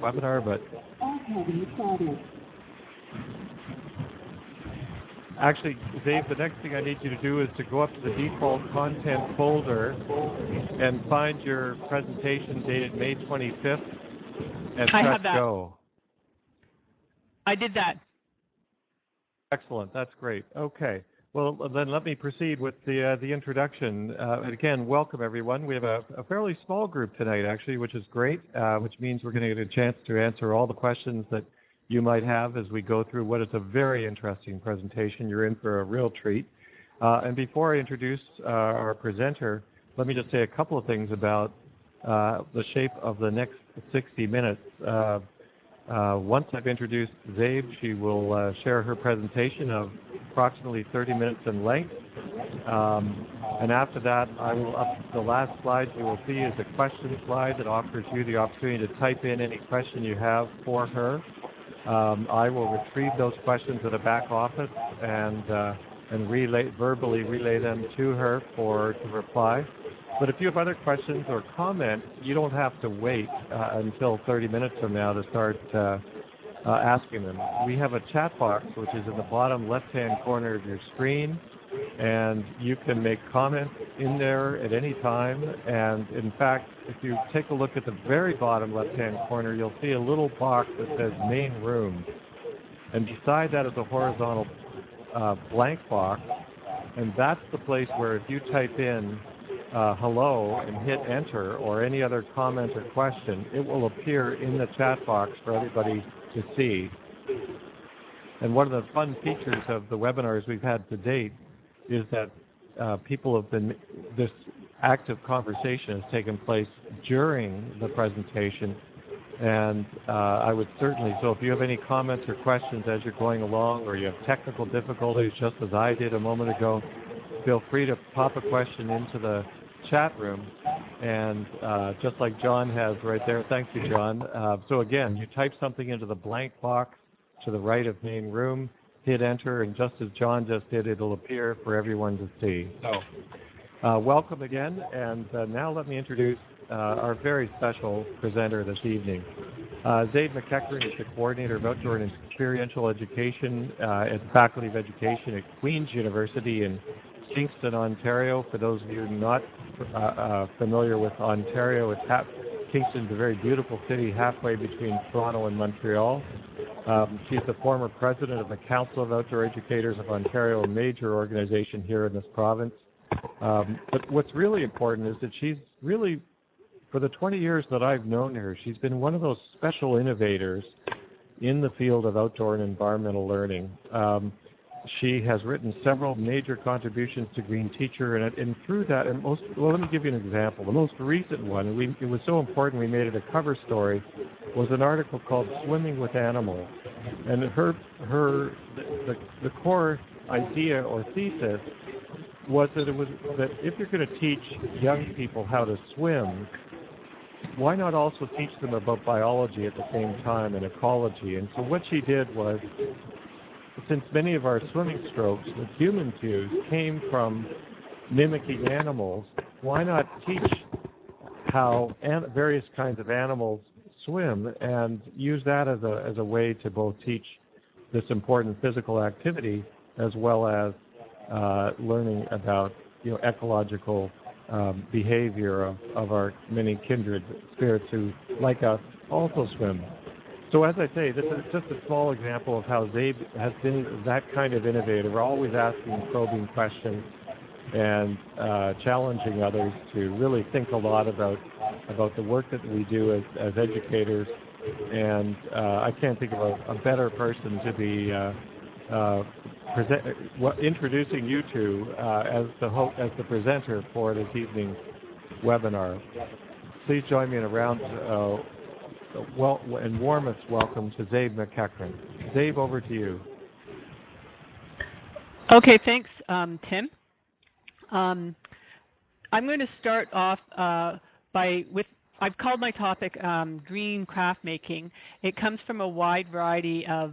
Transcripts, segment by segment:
webinar, but actually, Dave, the next thing I need you to do is to go up to the default content folder and find your presentation dated May 25th and press go. I did that. Excellent. That's great. Okay. Well, then let me proceed with the introduction. Again, welcome, everyone. We have a fairly small group tonight, actually, which is great, which means we're going to get a chance to answer all the questions that you might have as we go through what is a very interesting presentation. You're in for a real treat. And before I introduce our presenter, let me just say a couple of things about the shape of the next 60 minutes. Once I've introduced Zabe, she will share her presentation of approximately 30 minutes in length. And after that, the last slide you will see is a question slide that offers you the opportunity to type in any question you have for her. I will retrieve those questions at the back office and verbally relay them to her to reply. But if you have other questions or comments, you don't have to wait until 30 minutes from now to start asking them. We have a chat box, which is in the bottom left-hand corner of your screen, and you can make comments in there at any time. And in fact, if you take a look at the very bottom left-hand corner, you'll see a little box that says Main Room. And beside that is a horizontal blank box, and that's the place where if you type in hello and hit enter or any other comment or question, it will appear in the chat box for everybody to see. And one of the fun features of the webinars we've had to date is that this active conversation has taken place during the presentation. And I would certainly, so if you have any comments or questions as you're going along, or you have technical difficulties just as I did a moment ago, feel free to pop a question into the chat room, and just like John has right there. Thank you, John. So again, you type something into the blank box to the right of Main Room, hit enter, and just as John just did, it'll appear for everyone to see. So welcome again, and now let me introduce our very special presenter this evening. Zabe MacEachren is the coordinator of outdoor and experiential education at the Faculty of Education at Queen's University in Kingston, Ontario. For those of you not familiar with Ontario, Kingston's a very beautiful city halfway between Toronto and Montreal. She's the former president of the Council of Outdoor Educators of Ontario, a major organization here in this province. But what's really important is that she's really, for the 20 years that I've known her, she's been one of those special innovators in the field of outdoor and environmental learning. She has written several major contributions to Green Teacher, and through that, let me give you an example. The most recent one, it was so important we made it a cover story, was an article called Swimming with Animals. And the core idea or thesis was that if you're going to teach young people how to swim, why not also teach them about biology at the same time and ecology? And so what she did was, since many of our swimming strokes with human cues came from mimicking animals, why not teach how various kinds of animals swim and use that as a way to both teach this important physical activity as well as learning about ecological behavior of our many kindred spirits who, like us, also swim. So as I say, this is just a small example of how Zabe has been that kind of innovator, always asking probing questions and challenging others to really think a lot about the work that we do as educators. And I can't think of a better person to be introducing you to as the presenter for this evening's webinar. Please join me in a round and warmest welcome to Zabe MacEachren. Zabe, over to you. Okay, thanks, Tim. I'm going to start off I've called my topic green craft making. It comes from a wide variety of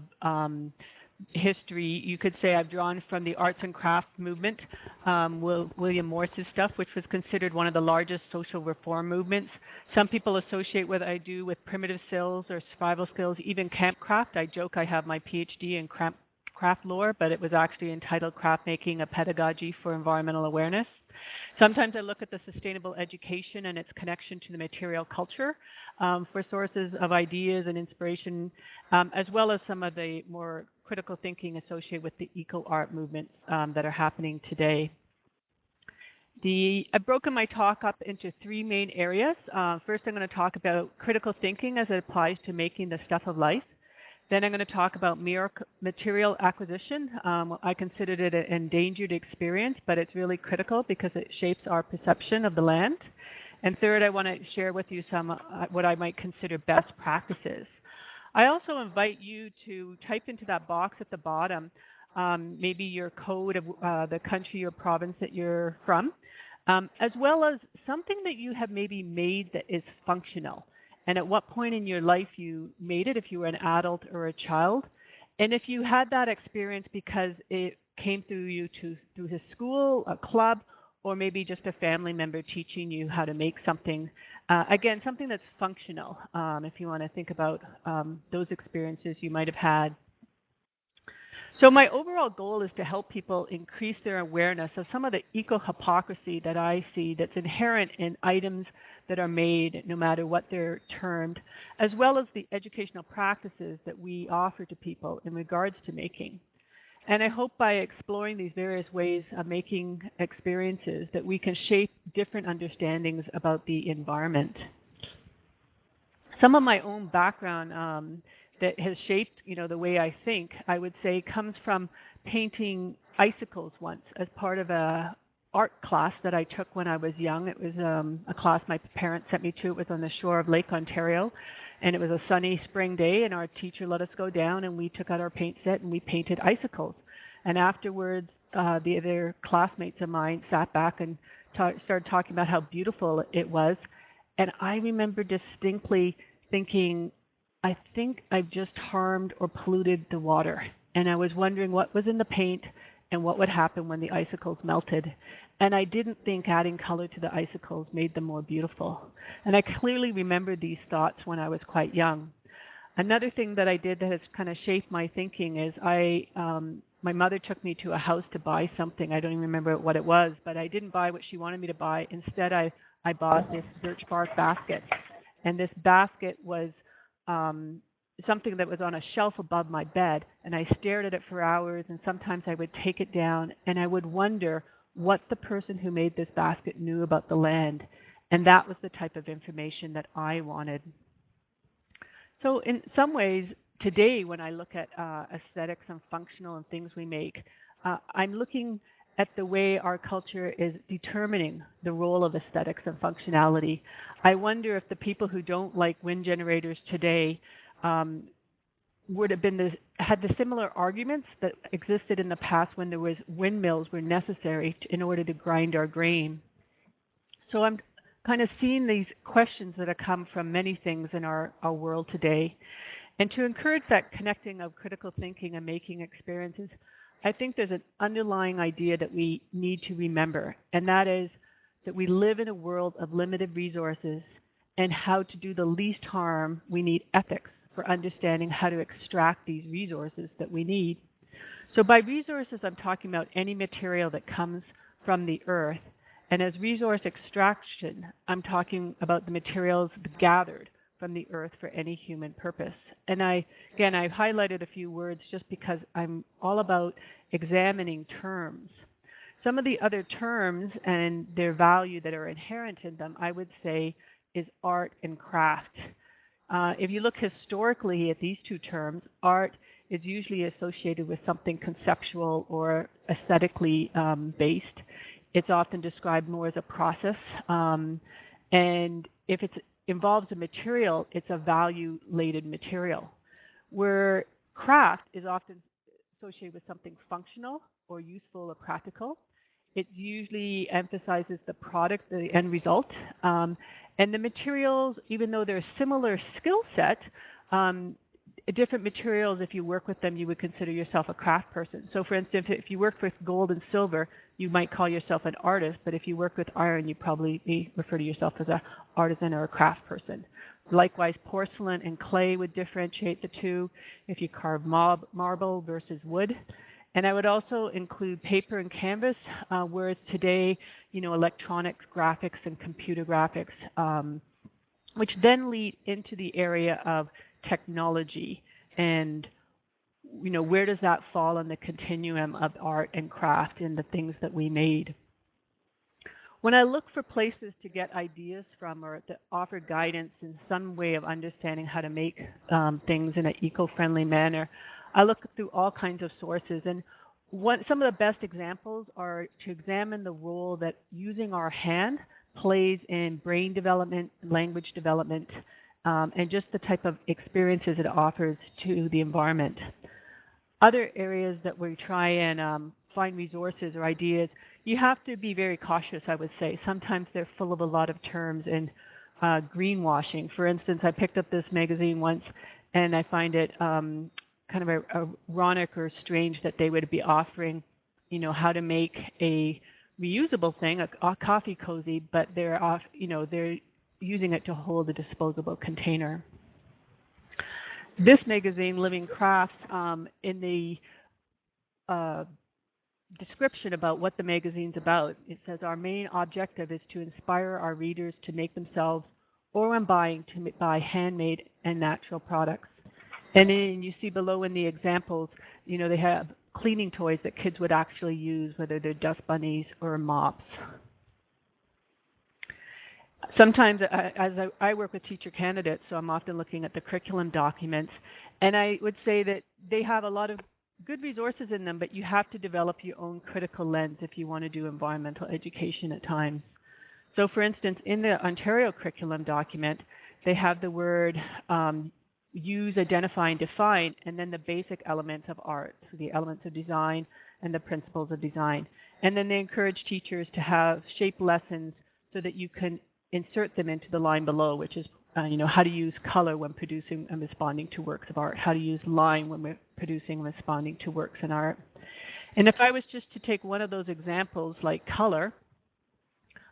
history, you could say I've drawn from the arts and crafts movement, William Morris's stuff, which was considered one of the largest social reform movements. Some people associate what I do with primitive skills or survival skills, even campcraft. I joke I have my PhD in craft lore, but it was actually entitled Craft Making, a Pedagogy for Environmental Awareness. Sometimes I look at the sustainable education and its connection to the material culture for sources of ideas and inspiration, as well as some of the more critical thinking associated with the eco-art movements that are happening today. I've broken my talk up into three main areas. First, I'm going to talk about critical thinking as it applies to making the stuff of life. Then I'm going to talk about material acquisition. I considered it an endangered experience, but it's really critical because it shapes our perception of the land. And third, I want to share with you some what I might consider best practices. I also invite you to type into that box at the bottom maybe your code of the country or province that you're from, as well as something that you have maybe made that is functional. And at what point in your life you made it, if you were an adult or a child. And if you had that experience because it came through you through his school, a club, or maybe just a family member teaching you how to make something. Again, something that's functional, if you want to think about those experiences you might have had. So my overall goal is to help people increase their awareness of some of the eco-hypocrisy that I see that's inherent in items that are made, no matter what they're termed, as well as the educational practices that we offer to people in regards to making. And I hope by exploring these various ways of making experiences that we can shape different understandings about the environment. Some of my own background that has shaped, the way I think, I would say, comes from painting icicles once as part of a art class that I took when I was young. It was a class my parents sent me to. It was on the shore of Lake Ontario, and it was a sunny spring day, and our teacher let us go down, and we took out our paint set, and we painted icicles. And afterwards, the other classmates of mine sat back and started talking about how beautiful it was. And I remember distinctly thinking, I think I've just harmed or polluted the water. And I was wondering what was in the paint and what would happen when the icicles melted. And I didn't think adding color to the icicles made them more beautiful. And I clearly remembered these thoughts when I was quite young. Another thing that I did that has kind of shaped my thinking is my mother took me to a house to buy something. I don't even remember what it was, but I didn't buy what she wanted me to buy. Instead, I bought this birch bark basket. And this basket was something that was on a shelf above my bed, and I stared at it for hours, and sometimes I would take it down, and I would wonder what the person who made this basket knew about the land, and that was the type of information that I wanted. So in some ways, today when I look at aesthetics and functional and things we make, I'm looking at the way our culture is determining the role of aesthetics and functionality. I wonder if the people who don't like wind generators today would have had the similar arguments that existed in the past when there was windmills were necessary in order to grind our grain. So I'm kind of seeing these questions that have come from many things in our world today. And to encourage that connecting of critical thinking and making experiences, I think there's an underlying idea that we need to remember, and that is that we live in a world of limited resources, and how to do the least harm, we need ethics for understanding how to extract these resources that we need. So by resources, I'm talking about any material that comes from the earth. And as resource extraction, I'm talking about the materials gathered from the earth for any human purpose. And I've highlighted a few words just because I'm all about examining terms. Some of the other terms and their value that are inherent in them, I would say, is art and craft. If you look historically at these two terms, art is usually associated with something conceptual or aesthetically based. It's often described more as a process. And if it involves a material, it's a value-laden material. Where craft is often associated with something functional or useful or practical. It usually emphasizes the product, the end result. And the materials, even though they're a similar skill set, different materials, if you work with them, you would consider yourself a craft person. So for instance, if you work with gold and silver, you might call yourself an artist, but if you work with iron, you probably refer to yourself as an artisan or a craft person. Likewise, porcelain and clay would differentiate the two if you carve marble versus wood. And I would also include paper and canvas, whereas today, electronics, graphics, and computer graphics, which then lead into the area of technology and where does that fall on the continuum of art and craft and the things that we made. When I look for places to get ideas from or to offer guidance in some way of understanding how to make things in an eco-friendly manner, I look through all kinds of sources. And some of the best examples are to examine the role that using our hand plays in brain development, language development, and just the type of experiences it offers to the environment. Other areas that we try and find resources or ideas, you have to be very cautious, I would say. Sometimes they're full of a lot of terms and greenwashing. For instance, I picked up this magazine once, and I find it kind of ironic or strange that they would be offering, how to make a reusable thing, a coffee cozy, but they're using it to hold a disposable container. This magazine, Living Crafts, in the description about what the magazine's about, it says our main objective is to inspire our readers to make themselves, or when buying, to buy handmade and natural products. And then you see below in the examples, they have cleaning toys that kids would actually use, whether they're dust bunnies or mops. Sometimes, as I work with teacher candidates, so I'm often looking at the curriculum documents, and I would say that they have a lot of good resources in them, but you have to develop your own critical lens if you want to do environmental education at times. So for instance, in the Ontario curriculum document, they have the word use, identify, and define, and then the basic elements of art, so the elements of design and the principles of design. And then they encourage teachers to have shape lessons so that you can insert them into the line below, which is how to use color when producing and responding to works of art, how to use line when we're producing and responding to works in art. And if I was just to take one of those examples like color,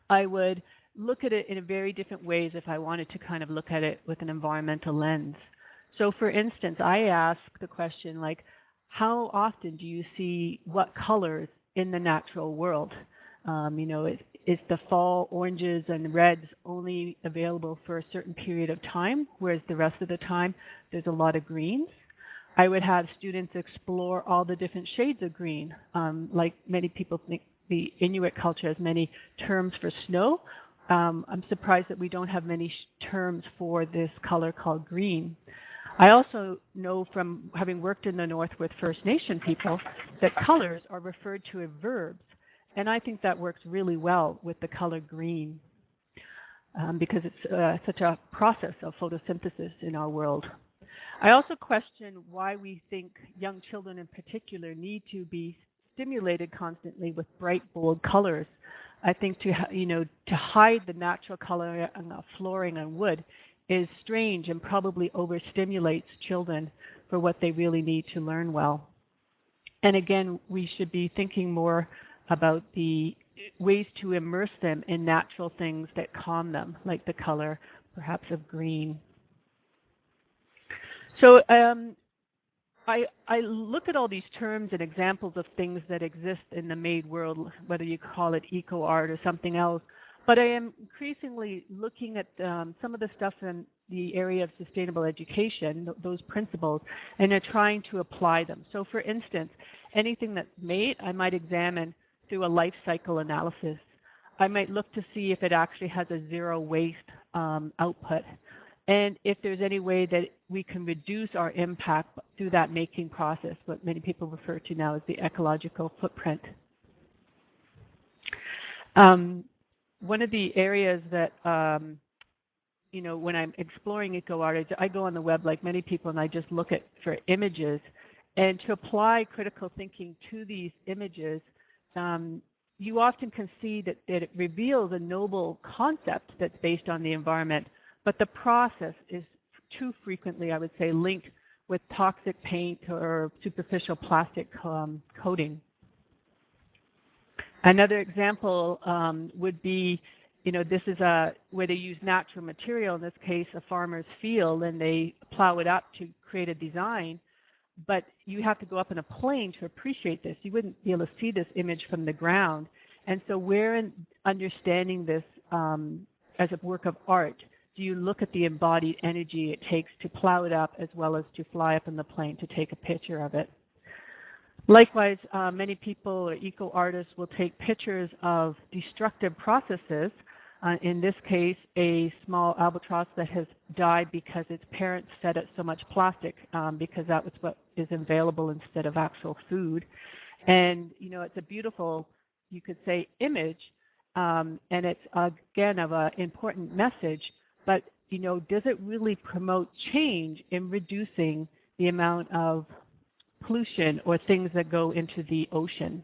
I would look at it in a very different ways if I wanted to kind of look at it with an environmental lens. So for instance, I ask the question like, how often do you see what colors in the natural world? Is the fall oranges and reds only available for a certain period of time, whereas the rest of the time there's a lot of greens? I would have students explore all the different shades of green. Like many people think the Inuit culture has many terms for snow. I'm surprised that we don't have many terms for this color called green. I also know from having worked in the North with First Nation people that colors are referred to as verbs. And I think that works really well with the color green because it's such a process of photosynthesis in our world. I also question why we think young children in particular need to be stimulated constantly with bright, bold colors. I think to hide the natural color on flooring and wood is strange and probably overstimulates children for what they really need to learn well. And again, we should be thinking more about the ways to immerse them in natural things that calm them, like the color, perhaps, of green. So I look at all these terms and examples of things that exist in the made world, whether you call it eco-art or something else, but I am increasingly looking at some of the stuff in the area of sustainable education, those principles, and trying to apply them. So for instance, anything that's made, I might examine through a life cycle analysis. I might look to see if it actually has a zero waste output, and if there's any way that we can reduce our impact through that making process, what many people refer to now as the ecological footprint. One of the areas that, when I'm exploring eco-art, I go on the web like many people and I just look for images. And to apply critical thinking to these images, you often can see that it reveals a noble concept that's based on the environment, but the process is too frequently, I would say, linked with toxic paint or superficial plastic coating. Another example would be, this is where they use natural material, in this case a farmer's field, and they plow it up to create a design. But you have to go up in a plane to appreciate this. You wouldn't be able to see this image from the ground. And so where in understanding this as a work of art do you look at the embodied energy it takes to plow it up as well as to fly up in the plane to take a picture of it? Likewise, many people or eco-artists will take pictures of destructive processes. In this case, a small albatross that has died because its parents fed it so much plastic because that was what is available instead of actual food. And, it's a beautiful, you could say, image, and it's, again, of an important message. But, does it really promote change in reducing the amount of pollution or things that go into the ocean?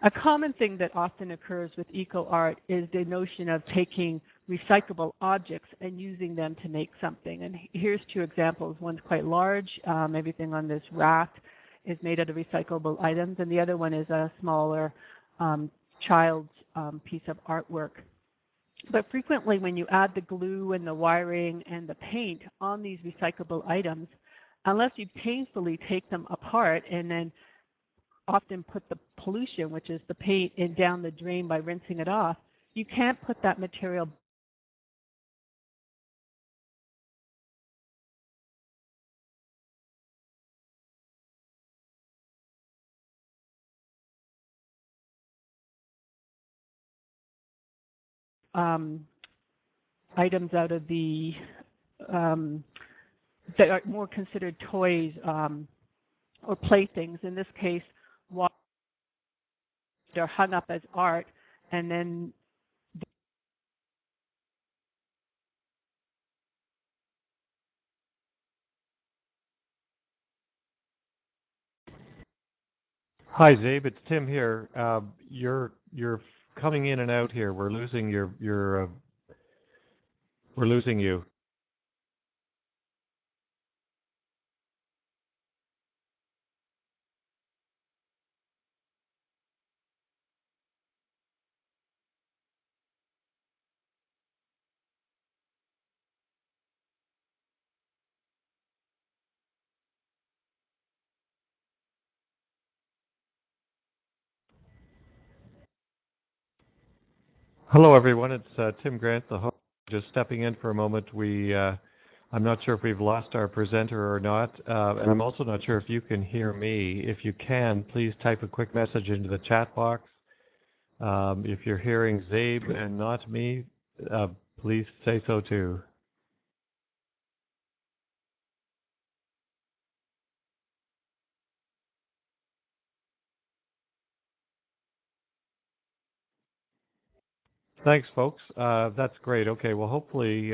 A common thing that often occurs with eco-art is the notion of taking recyclable objects and using them to make something. And here's two examples. One's quite large. Everything on this raft is made out of recyclable items, and the other one is a smaller child's piece of artwork. But frequently when you add the glue and the wiring and the paint on these recyclable items, unless you painfully take them apart and then often put the pollution, which is the paint, in down the drain by rinsing it off, you can't put that material items out of the that are more considered toys or playthings. In this case, they're hung up as art, and then Hi, Zabe. It's Tim here. You're coming in and out here. We're losing we're losing you. Hello, everyone. It's Tim Grant, the host. Just stepping in for a moment. I'm not sure if we've lost our presenter or not, and I'm also not sure if you can hear me. If you can, please type a quick message into the chat box. If you're hearing Zabe and not me, please say so too. Thanks, folks. That's great. Okay, well, hopefully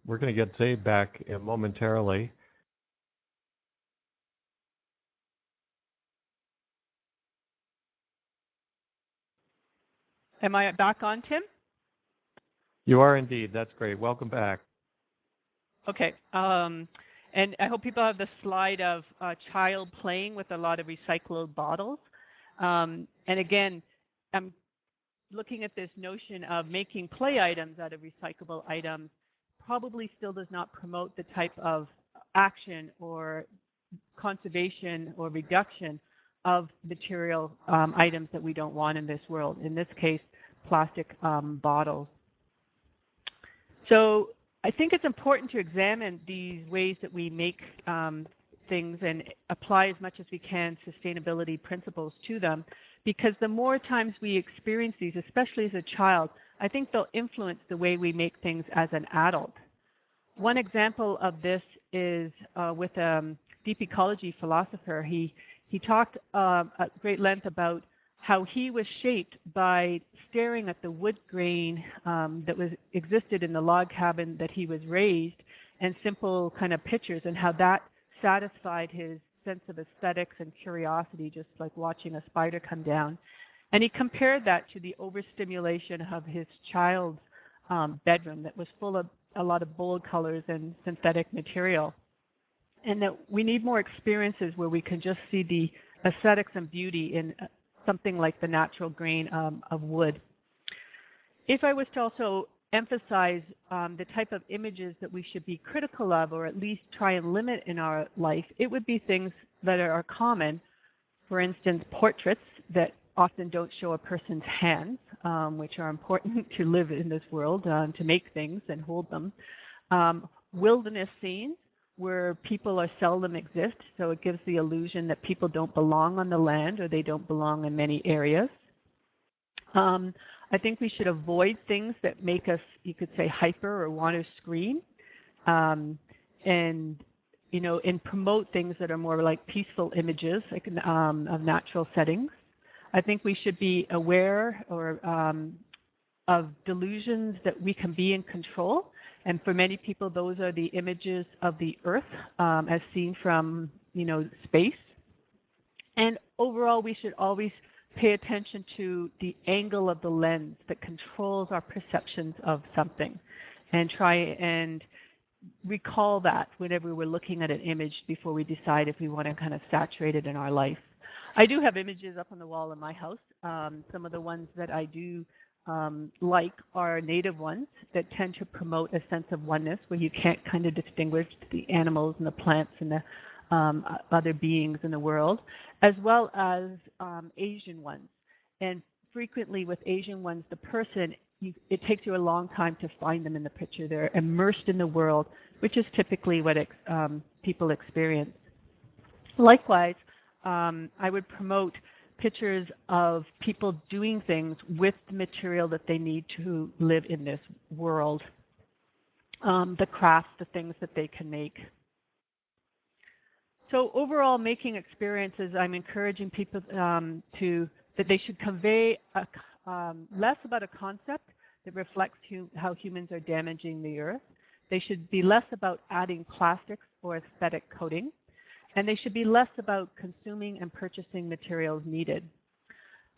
we're going to get Zabe back momentarily. Am I back on, Tim? You are indeed. That's great. Welcome back. Okay. And I hope people have the slide of a child playing with a lot of recycled bottles. And again, I'm looking at this notion of making play items out of recyclable items probably still does not promote the type of action or conservation or reduction of material items that we don't want in this world. In this case, plastic bottles. So I think it's important to examine these ways that we make things and apply as much as we can sustainability principles to them, because the more times we experience these, especially as a child, I think they'll influence the way we make things as an adult. One example of this is with a deep ecology philosopher. He talked at great length about how he was shaped by staring at the wood grain that existed in the log cabin that he was raised, and simple kind of pictures, and how that satisfied his sense of aesthetics and curiosity, just like watching a spider come down. And he compared that to the overstimulation of his child's bedroom that was full of a lot of bold colors and synthetic material. and that we need more experiences where we can just see the aesthetics and beauty in something like the natural grain of wood. If I was to also emphasize the type of images that we should be critical of, or at least try and limit in our life, it would be things that are common. For instance, portraits that often don't show a person's hands, which are important to live in this world, to make things and hold them. Wilderness scenes where people are seldom exist, so it gives the illusion that people don't belong on the land or they don't belong in many areas. I think we should avoid things that make us, you could say, hyper or want to scream, and promote things that are more like peaceful images, like of natural settings. I think we should be aware of delusions that we can be in control. And for many people, those are the images of the Earth as seen from, space. And overall, we should always pay attention to the angle of the lens that controls our perceptions of something, and try and recall that whenever we're looking at an image before we decide if we want to kind of saturate it in our life. I do have images up on the wall in my house. Some of the ones that I do like are native ones that tend to promote a sense of oneness, where you can't kind of distinguish the animals and the plants and the other beings in the world, as well as Asian ones. And frequently with Asian ones, the person, it takes you a long time to find them in the picture. They're immersed in the world, which is typically what people experience. Likewise, I would promote pictures of people doing things with the material that they need to live in this world, the crafts, the things that they can make. So overall, making experiences, I'm encouraging people that they should convey less about a concept that reflects how humans are damaging the earth. They should be less about adding plastics or aesthetic coating. And they should be less about consuming and purchasing materials needed.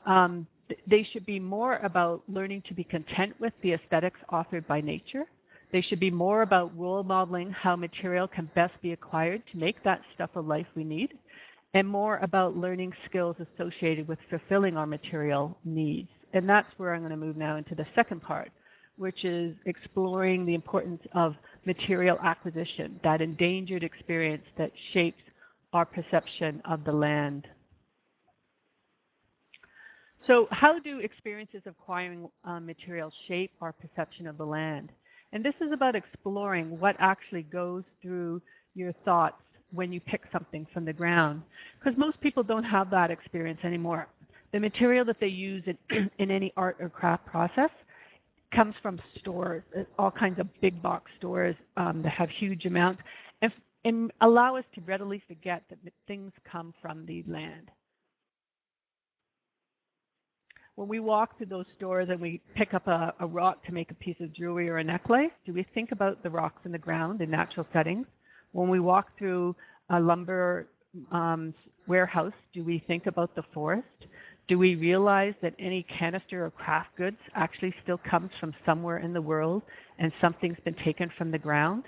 They should be more about learning to be content with the aesthetics offered by nature. They should be more about role modeling how material can best be acquired to make that stuff of life we need, and more about learning skills associated with fulfilling our material needs. And that's where I'm going to move now into the second part, which is exploring the importance of material acquisition, that endangered experience that shapes our perception of the land. So how do experiences of acquiring material shape our perception of the land? And this is about exploring what actually goes through your thoughts when you pick something from the ground. Because most people don't have that experience anymore. The material that they use in any art or craft process comes from stores, all kinds of big box stores that have huge amounts, and allow us to readily forget that things come from the land. When we walk through those stores and we pick up a rock to make a piece of jewelry or a necklace, do we think about the rocks in the ground in natural settings? When we walk through a lumber warehouse, do we think about the forest? Do we realize that any canister of craft goods actually still comes from somewhere in the world and something's been taken from the ground?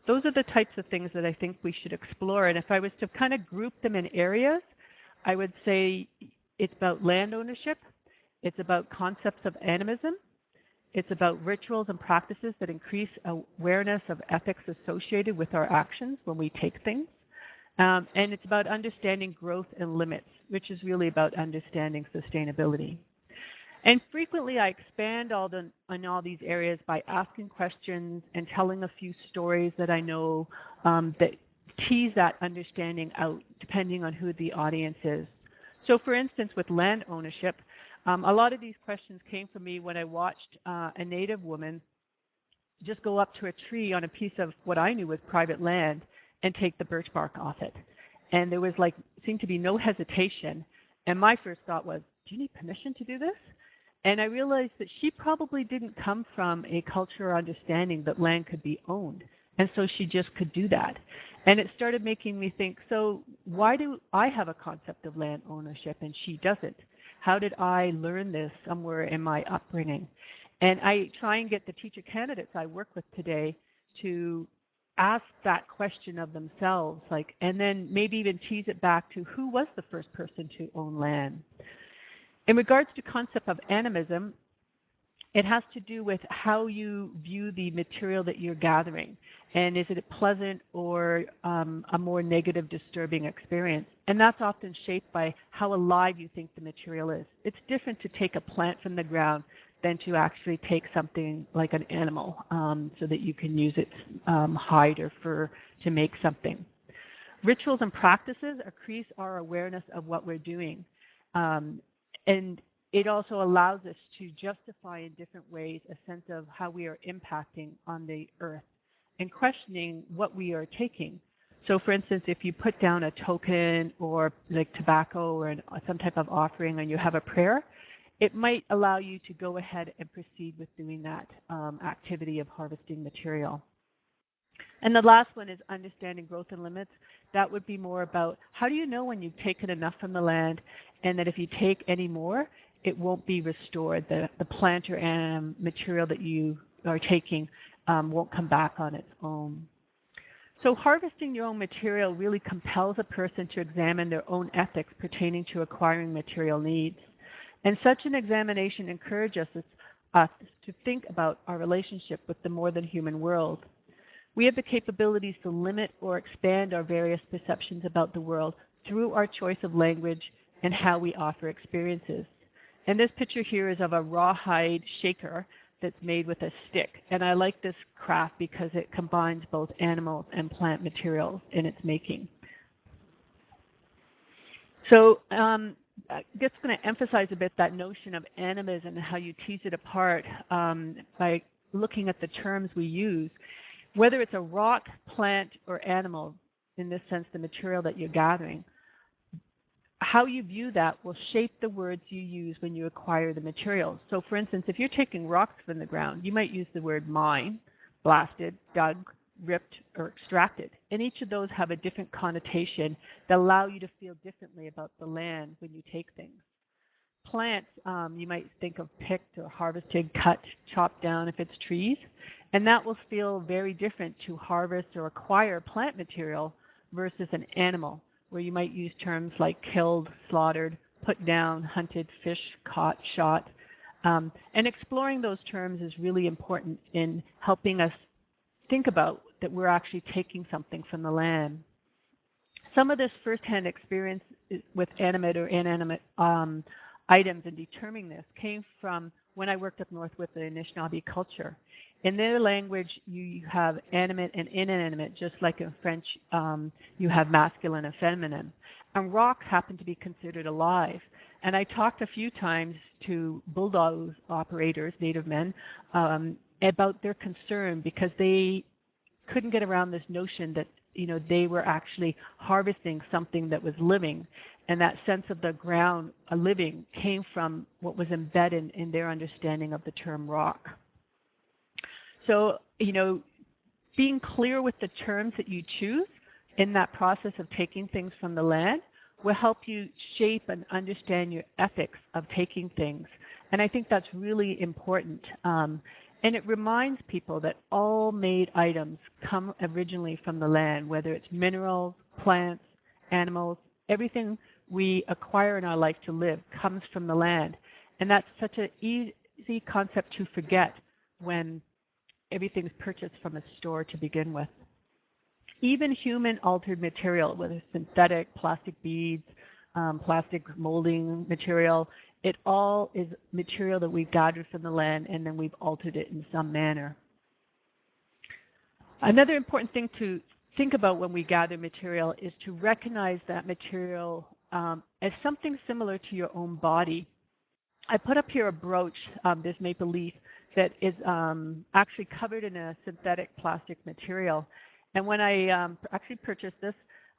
Those are the types of things that I think we should explore. And if I was to kind of group them in areas, I would say it's about land ownership. It's about concepts of animism. It's about rituals and practices that increase awareness of ethics associated with our actions when we take things. And it's about understanding growth and limits, which is really about understanding sustainability. And frequently I expand on all these areas by asking questions and telling a few stories that I know that tease that understanding out depending on who the audience is. So for instance, with land ownership, a lot of these questions came from me when I watched a Native woman just go up to a tree on a piece of what I knew was private land and take the birch bark off it. And there was seemed to be no hesitation. And my first thought was, do you need permission to do this? And I realized that she probably didn't come from a culture or understanding that land could be owned. And so she just could do that. And it started making me think, so why do I have a concept of land ownership and she doesn't? How did I learn this somewhere in my upbringing? And I try and get the teacher candidates I work with today to ask that question of themselves, like, and then maybe even tease it back to who was the first person to own land. In regards to concept of animism, it has to do with how you view the material that you're gathering. And is it a pleasant or a more negative, disturbing experience? And that's often shaped by how alive you think the material is. It's different to take a plant from the ground than to actually take something like an animal so that you can use its hide or fur to make something. Rituals and practices increase our awareness of what we're doing. And it also allows us to justify in different ways a sense of how we are impacting on the earth and questioning what we are taking. So for instance, if you put down a token or like tobacco or some type of offering and you have a prayer, it might allow you to go ahead and proceed with doing that activity of harvesting material. And the last one is understanding growth and limits. That would be more about how do you know when you've taken enough from the land and that if you take any more, it won't be restored. The plant or material that you are taking won't come back on its own. So harvesting your own material really compels a person to examine their own ethics pertaining to acquiring material needs. And such an examination encourages us to think about our relationship with the more than human world. We have the capabilities to limit or expand our various perceptions about the world through our choice of language and how we offer experiences. And this picture here is of a rawhide shaker that's made with a stick. And I like this craft because it combines both animal and plant materials in its making. So I'm just going to emphasize a bit that notion of animism and how you tease it apart by looking at the terms we use. Whether it's a rock, plant, or animal, in this sense, the material that you're gathering, how you view that will shape the words you use when you acquire the materials. So for instance, if you're taking rocks from the ground, you might use the word mine, blasted, dug, ripped, or extracted. And each of those have a different connotation that allow you to feel differently about the land when you take things. Plants, you might think of picked or harvested, cut, chopped down if it's trees. And that will feel very different to harvest or acquire plant material versus an animal, where you might use terms like killed, slaughtered, put down, hunted, fish, caught, shot. And exploring those terms is really important in helping us think about that we're actually taking something from the land. Some of this firsthand experience with animate or inanimate items and determining this came from when I worked up north with the Anishinaabe culture. In their language, you have animate and inanimate, just like in French, you have masculine and feminine. And rocks happen to be considered alive. And I talked a few times to bulldoze operators, Native men, about their concern because they couldn't get around this notion that they were actually harvesting something that was living. And that sense of the ground, a living, came from what was embedded in their understanding of the term rock. So, being clear with the terms that you choose in that process of taking things from the land will help you shape and understand your ethics of taking things. And I think that's really important. And it reminds people that all made items come originally from the land, whether it's minerals, plants, animals, everything we acquire in our life to live comes from the land. And that's such an easy concept to forget when everything's purchased from a store to begin with. Even human-altered material, whether synthetic, plastic beads, plastic molding material, it all is material that we've gathered from the land and then we've altered it in some manner. Another important thing to think about when we gather material is to recognize that material as something similar to your own body. I put up here a brooch, this maple leaf, that is actually covered in a synthetic plastic material. And when I actually purchased this,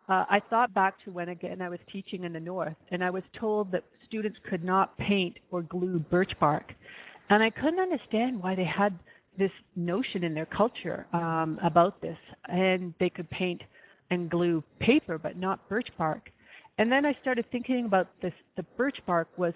I thought back to when, again, I was teaching in the north, and I was told that students could not paint or glue birch bark. And I couldn't understand why they had this notion in their culture about this. And they could paint and glue paper, but not birch bark. And then I started thinking about this. The birch bark was,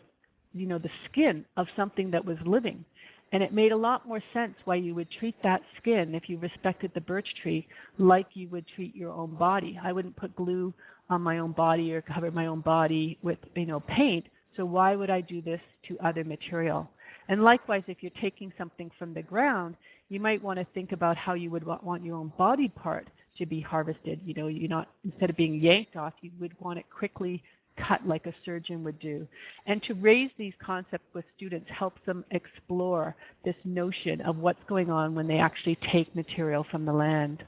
the skin of something that was living. And it made a lot more sense why you would treat that skin, if you respected the birch tree, like you would treat your own body. I wouldn't put glue on my own body or cover my own body with, paint. So why would I do this to other material? And likewise, if you're taking something from the ground, you might want to think about how you would want your own body part to be harvested. You're not, instead of being yanked off, you would want it quickly cut like a surgeon would do. And to raise these concepts with students helps them explore this notion of what's going on when they actually take material from the land.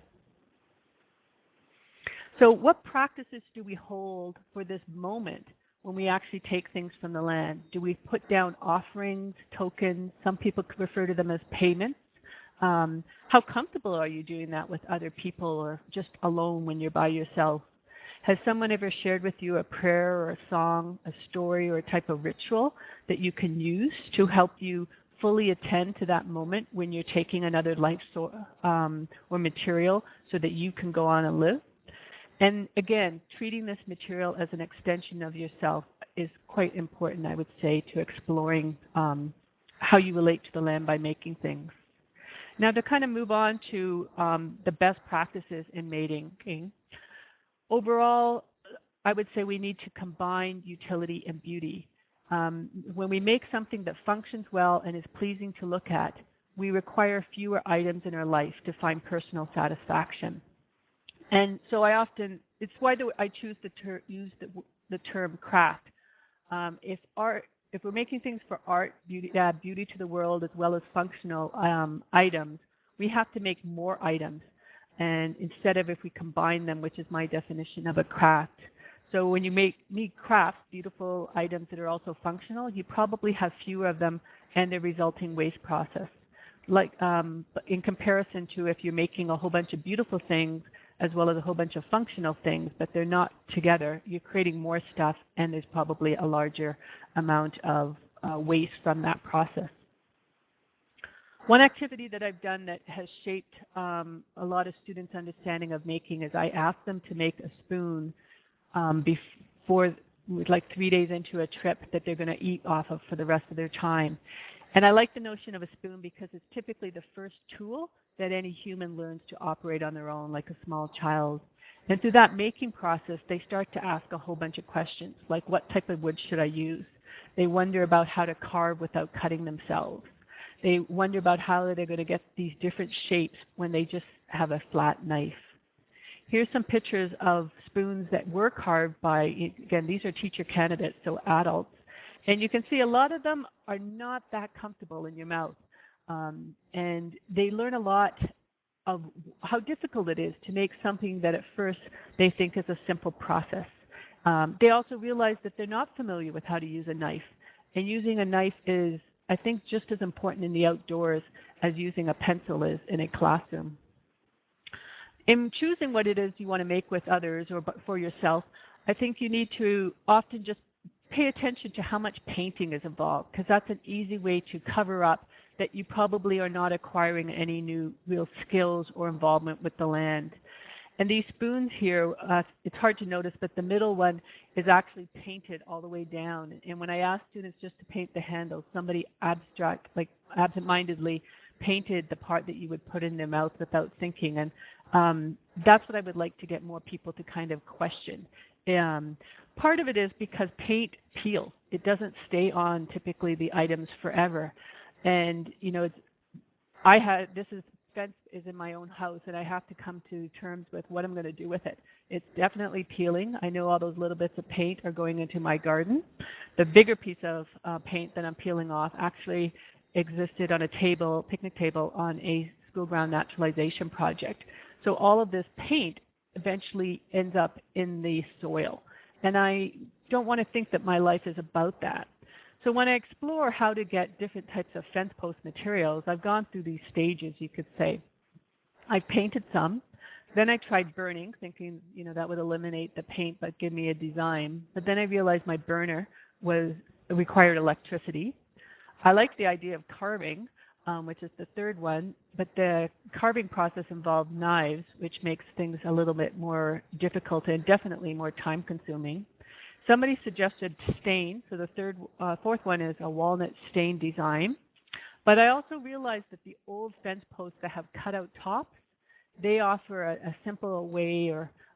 So what practices do we hold for this moment when we actually take things from the land? Do we put down offerings, tokens? Some people refer to them as payments. How comfortable are you doing that with other people or just alone when you're by yourself? Has someone ever shared with you a prayer or a song, a story, or a type of ritual that you can use to help you fully attend to that moment when you're taking another life or material so that you can go on and live? And again, treating this material as an extension of yourself is quite important, I would say, to exploring how you relate to the land by making things. Now, to kind of move on to the best practices in making. Overall, I would say we need to combine utility and beauty. When we make something that functions well and is pleasing to look at, we require fewer items in our life to find personal satisfaction. And so it's why I choose to use the term craft. If we're making things for art, beauty, beauty to the world as well as functional items, we have to make more items. And instead of if we combine them, which is my definition of a craft. So when you need crafts, beautiful items that are also functional, you probably have fewer of them and the resulting waste process. Like in comparison to if you're making a whole bunch of beautiful things as well as a whole bunch of functional things, but they're not together, you're creating more stuff and there's probably a larger amount of waste from that process. One activity that I've done that has shaped a lot of students' understanding of making is I ask them to make a spoon before, like 3 days into a trip that they're going to eat off of for the rest of their time. And I like the notion of a spoon because it's typically the first tool that any human learns to operate on their own, like a small child. And through that making process, they start to ask a whole bunch of questions, like what type of wood should I use? They wonder about how to carve without cutting themselves. They wonder about how they're going to get these different shapes when they just have a flat knife. Here's some pictures of spoons that were carved by, again, these are teacher candidates, so adults. And you can see a lot of them are not that comfortable in your mouth. And they learn a lot of how difficult it is to make something that at first they think is a simple process. They also realize that they're not familiar with how to use a knife. And using a knife is, I think, just as important in the outdoors as using a pencil is in a classroom. In choosing what it is you want to make with others or for yourself, I think you need to often just pay attention to how much painting is involved, because that's an easy way to cover up that you probably are not acquiring any new real skills or involvement with the land. And these spoons here, it's hard to notice, but the middle one is actually painted all the way down. And when I asked students just to paint the handle, somebody absentmindedly painted the part that you would put in their mouth without thinking. And that's what I would like to get more people to kind of question. Part of it is because paint peels. It doesn't stay on typically the items forever. And, fence is in my own house, and I have to come to terms with what I'm going to do with it. It's definitely peeling. I know all those little bits of paint are going into my garden. The bigger piece of paint that I'm peeling off actually existed on a picnic table on a school ground naturalization project. So all of this paint eventually ends up in the soil. And I don't want to think that my life is about that. So when I explore how to get different types of fence post materials, I've gone through these stages, you could say. I painted some. Then I tried burning, thinking, that would eliminate the paint but give me a design. But then I realized my burner required electricity. I like the idea of carving, which is the third one, but the carving process involved knives, which makes things a little bit more difficult and definitely more time-consuming. Somebody suggested stain, so the fourth one is a walnut stain design. But I also realized that the old fence posts that have cutout tops, they offer a simple way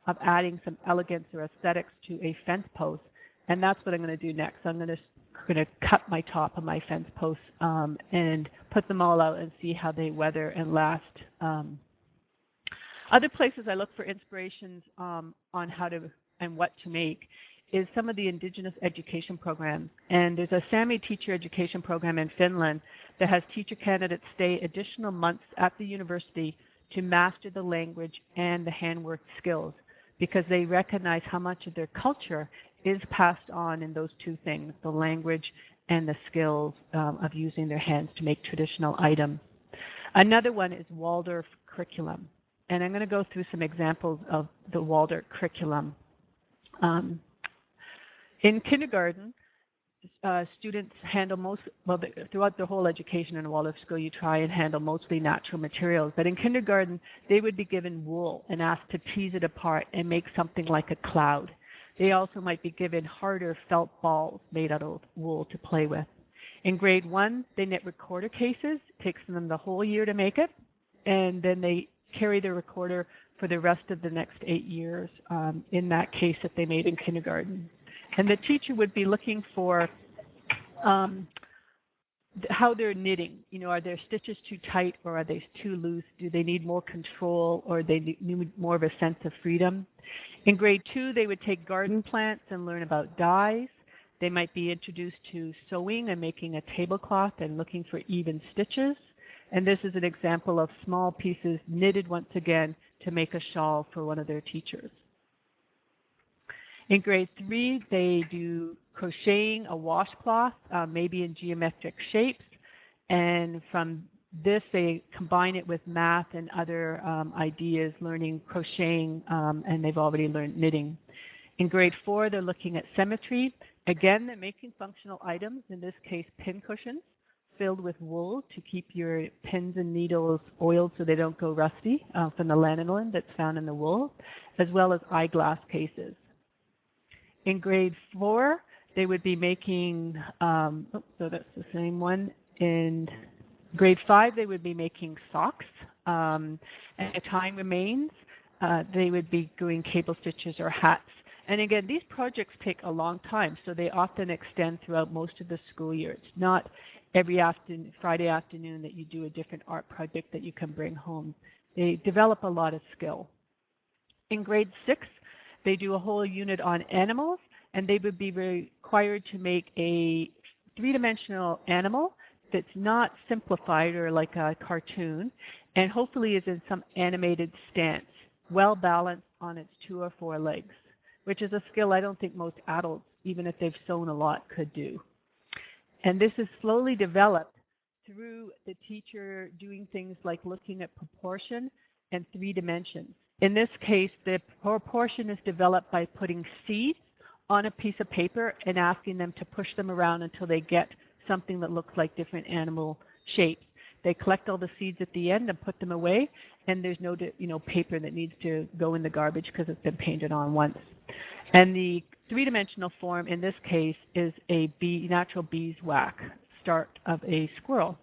of adding some elegance or aesthetics to a fence post, and that's what I'm going to do next. I'm going to cut my top of my fence posts and put them all out and see how they weather and last. Other places I look for inspirations on how to and what to make is some of the Indigenous education programs. And there's a Sami teacher education program in Finland that has teacher candidates stay additional months at the university to master the language and the handwork skills, because they recognize how much of their culture is passed on in those two things, the language and the skills of using their hands to make traditional items. Another one is Waldorf curriculum. And I'm going to go through some examples of the Waldorf curriculum. In kindergarten, students handle throughout their whole education in a Waldorf school, you try and handle mostly natural materials. But in kindergarten, they would be given wool and asked to tease it apart and make something like a cloud. They also might be given harder felt balls made out of wool to play with. In grade 1, they knit recorder cases. It takes them the whole year to make it. And then they carry the recorder for the rest of the next 8 years in that case that they made in kindergarten. And the teacher would be looking for how they're knitting. Are their stitches too tight or are they too loose? Do they need more control or they need more of a sense of freedom? In grade 2, they would take garden plants and learn about dyes. They might be introduced to sewing and making a tablecloth and looking for even stitches. And this is an example of small pieces knitted once again to make a shawl for one of their teachers. In grade 3, they do crocheting a washcloth, maybe in geometric shapes. And from this, they combine it with math and other ideas, learning crocheting, and they've already learned knitting. In grade 4, they're looking at symmetry. Again, they're making functional items, in this case, pin cushions, filled with wool to keep your pins and needles oiled so they don't go rusty from the lanolin that's found in the wool, as well as eyeglass cases. In grade 4, they would be making, so that's the same one. In grade 5, they would be making socks. And if time remains, they would be doing cable stitches or hats. And again, these projects take a long time, so they often extend throughout most of the school year. It's not every Friday afternoon that you do a different art project that you can bring home. They develop a lot of skill. In grade 6, they do a whole unit on animals, and they would be required to make a three-dimensional animal that's not simplified or like a cartoon, and hopefully is in some animated stance, well balanced on its 2 or 4 legs, which is a skill I don't think most adults, even if they've sewn a lot, could do. And this is slowly developed through the teacher doing things like looking at proportion and 3 dimensions. In this case, the proportion is developed by putting seeds on a piece of paper and asking them to push them around until they get something that looks like different animal shapes. They collect all the seeds at the end and put them away, and there's no paper that needs to go in the garbage because it's been painted on once. And the 3-dimensional form in this case is a natural beeswax start of a squirrel.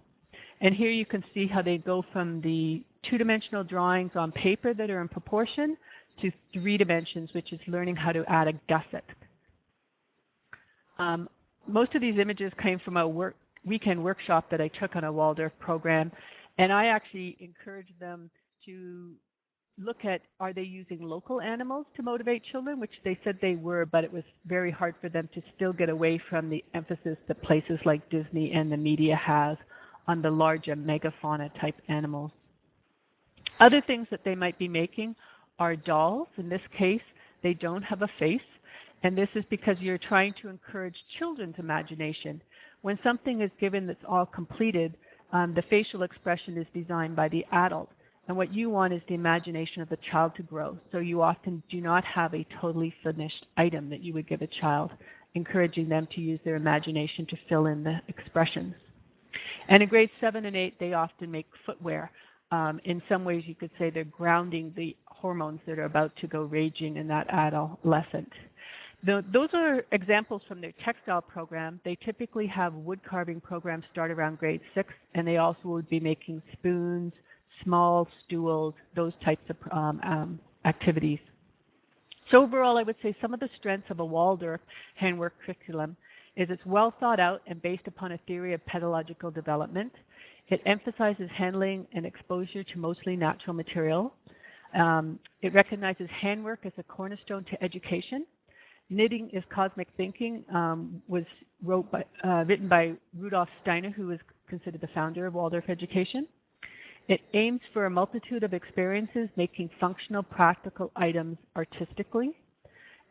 And here you can see how they go from the 2-dimensional drawings on paper that are in proportion to 3 dimensions, which is learning how to add a gusset. Most of these images came from a weekend workshop that I took on a Waldorf program, and I actually encouraged them to look at, are they using local animals to motivate children, which they said they were, but it was very hard for them to still get away from the emphasis that places like Disney and the media has on the larger megafauna type animals. Other things that they might be making are dolls. In this case, they don't have a face, and this is because you're trying to encourage children's imagination. When something is given that's all completed, the facial expression is designed by the adult. And what you want is the imagination of the child to grow. So you often do not have a totally finished item that you would give a child, encouraging them to use their imagination to fill in the expressions. And in grades 7 and 8, they often make footwear. In some ways, you could say they're grounding the hormones that are about to go raging in that adolescent. Those are examples from their textile program. They typically have wood carving programs start around grade 6, and they also would be making spoons, small stools, those types of activities. So overall, I would say some of the strengths of a Waldorf handwork curriculum is it's well thought out and based upon a theory of pedagogical development. It emphasizes handling and exposure to mostly natural material. It recognizes handwork as a cornerstone to education. Knitting is Cosmic Thinking was written by Rudolf Steiner, who is considered the founder of Waldorf education. It aims for a multitude of experiences, making functional, practical items artistically.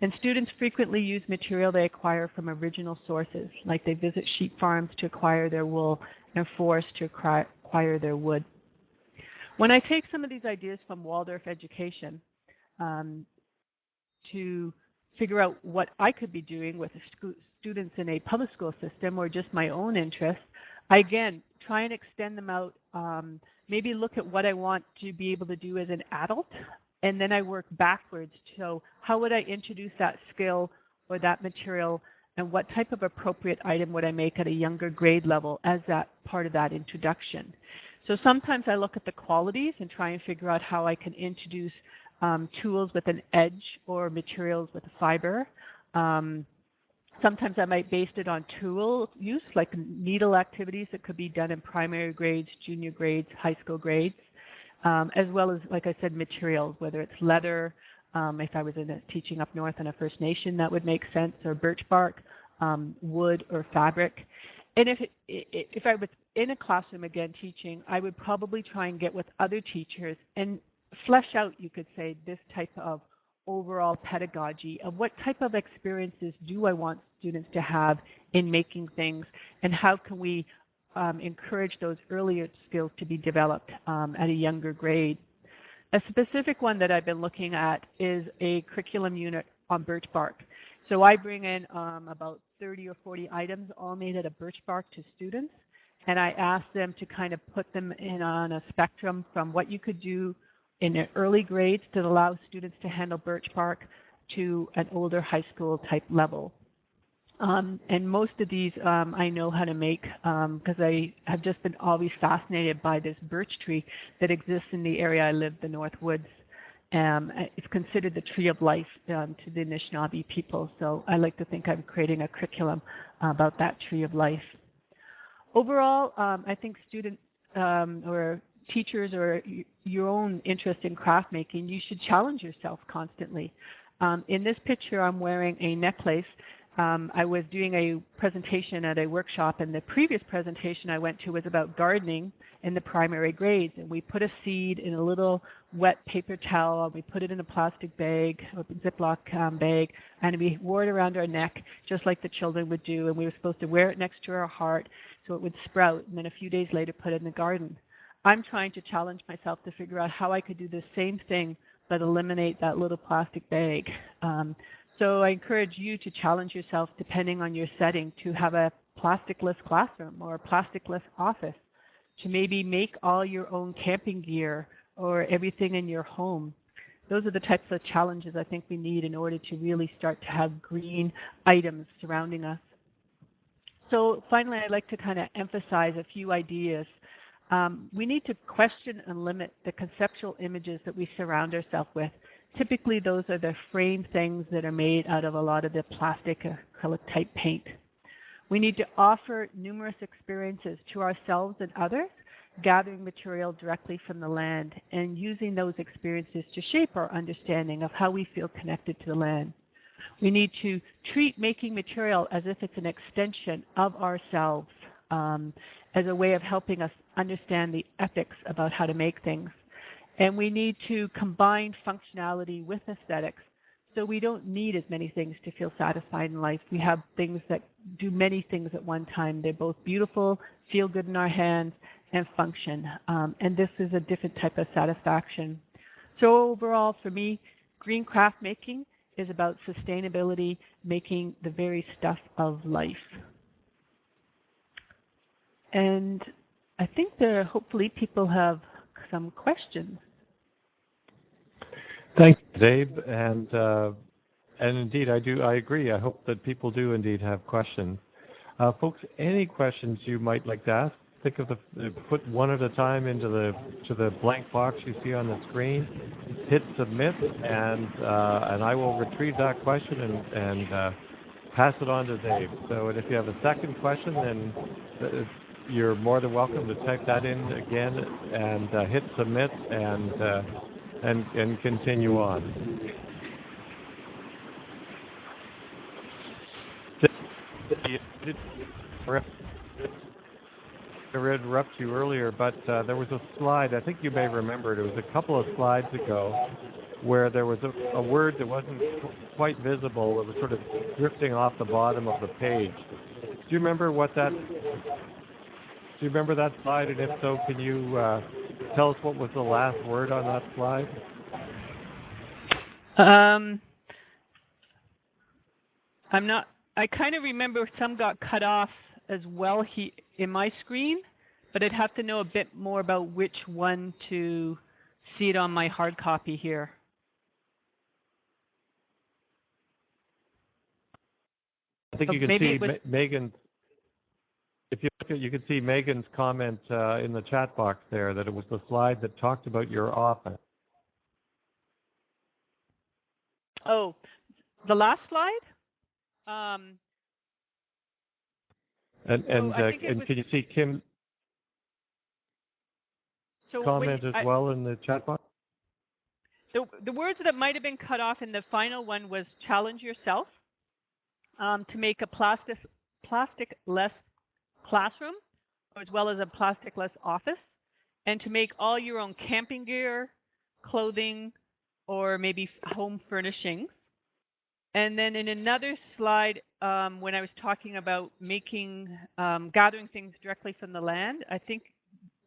And students frequently use material they acquire from original sources, like they visit sheep farms to acquire their wool and forests to acquire their wood. When I take some of these ideas from Waldorf education to figure out what I could be doing with students in a public school system or just my own interests, I again try and extend them out, maybe look at what I want to be able to do as an adult, and then I work backwards. So how would I introduce that skill or that material, and what type of appropriate item would I make at a younger grade level as that part of that introduction? So sometimes I look at the qualities and try and figure out how I can introduce tools with an edge or materials with a fiber. Sometimes I might base it on tool use, like needle activities that could be done in primary grades, junior grades, high school grades, as well as, like I said, materials, whether it's leather, if I was teaching up north in a First Nation, that would make sense, or birch bark, wood, or fabric. And if I was in a classroom again teaching, I would probably try and get with other teachers and flesh out, you could say, this type of overall pedagogy of what type of experiences do I want students to have in making things, and how can we encourage those earlier skills to be developed at a younger grade. A specific one that I've been looking at is a curriculum unit on birch bark. So I bring in about 30 or 40 items, all made out of birch bark, to students, and I ask them to kind of put them in on a spectrum from what you could do in the early grades to allow students to handle birch bark to an older high school type level. And most of these I know how to make because I have just been always fascinated by this birch tree that exists in the area I live, the North Woods. It's considered the tree of life to the Anishinaabe people, so I like to think I'm creating a curriculum about that tree of life. Overall, I think students or teachers or your own interest in craft making, you should challenge yourself constantly. In this picture, I'm wearing a necklace. I was doing a presentation at a workshop, and the previous presentation I went to was about gardening in the primary grades. And we put a seed in a little wet paper towel, and we put it in a plastic bag, a Ziploc bag, and we wore it around our neck, just like the children would do. And we were supposed to wear it next to our heart so it would sprout, and then a few days later put it in the garden. I'm trying to challenge myself to figure out how I could do the same thing but eliminate that little plastic bag. So I encourage you to challenge yourself, depending on your setting, to have a plasticless classroom or a plasticless office, to maybe make all your own camping gear or everything in your home. Those are the types of challenges I think we need in order to really start to have green items surrounding us. So finally, I'd like to kind of emphasize a few ideas. We need to question and limit the conceptual images that we surround ourselves with. Typically, those are the frame things that are made out of a lot of the plastic acrylic type paint. We need to offer numerous experiences to ourselves and others, gathering material directly from the land and using those experiences to shape our understanding of how we feel connected to the land. We need to treat making material as if it's an extension of ourselves, as a way of helping us understand the ethics about how to make things. And we need to combine functionality with aesthetics, so we don't need as many things to feel satisfied in life. We have things that do many things at one time. They're both beautiful, feel good in our hands, and function. And this is a different type of satisfaction. So overall, for me, green craft making is about sustainability, making the very stuff of life. And I think hopefully people have some questions. Thanks, Zabe. And And indeed, I agree. I hope that people do indeed have questions. Folks, any questions you might like to ask, think of put one at a time into the blank box you see on the screen. Hit submit, and I will retrieve that question and pass it on to Zabe. So, and if you have a second question, then you're more than welcome to type that in again and hit submit and continue on. I interrupt you earlier, but there was a slide, I think you may remember it, it was a couple of slides ago, where there was a word that wasn't quite visible. It was sort of drifting off the bottom of the page. Do you remember that slide? And if so, can you tell us what was the last word on that slide? I kind of remember some got cut off as well in my screen, but I'd have to know a bit more about which one to see it on my hard copy here. I think you can see Megan's. If you look at, you can see Megan's comment in the chat box there that it was the slide that talked about your office. Oh, the last slide? And can you see Kim comment as well in the chat box? The words that might have been cut off in the final one was challenge yourself to make a plastic-less classroom, as well as a plastic-less office, and to make all your own camping gear, clothing, or maybe home furnishings. And then in another slide, when I was talking about gathering things directly from the land, I think